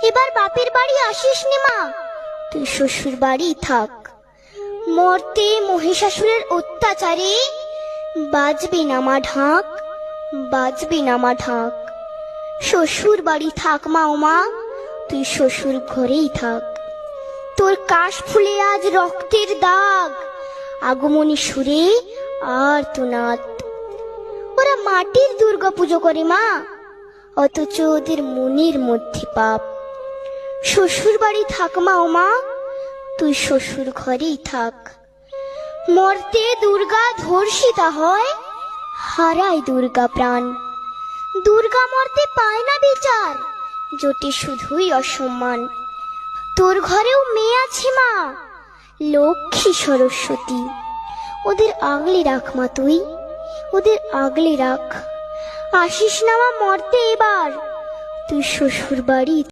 এবার বাপের বাড়ি আসিস নে মা, তুই শ্বশুর বাড়ি থাক। মর্তে মহিষাসুরের অত্যাচারে বাজবে না মা ঢাক, বাজবে না মা ঢাক। শ্বশুর বাড়ি থাক মা, ও মা তুই শ্বশুর ঘরেই থাক। তোর কাশ ফুলে আজ রক্তের দাগ, আগমনী সুরে আর তোনাদ। ওরা মাটির দুর্গা পুজো করে মা, অথচ ওদের মনের মধ্যে পাপ। শ্বশুর বাড়ি থাক মা, ও মা তুই শ্বশুর ঘরেই থাক। মর্তে দুর্গা ধর্ষিতা হয়, হারায় দুর্গা প্রাণ। দুর্গা মর্তে পায় না বিচার, জোটে শুধুই অসম্মান। তোর ঘরেও মেয়ে আছে মা, লক্ষ্মী সরস্বতী, ওদের আগলে রাখ মা তুই, ওদের আগলে রাখ। আসিস না মা মর্তে এবার, তুই শ্বশুর বাড়ি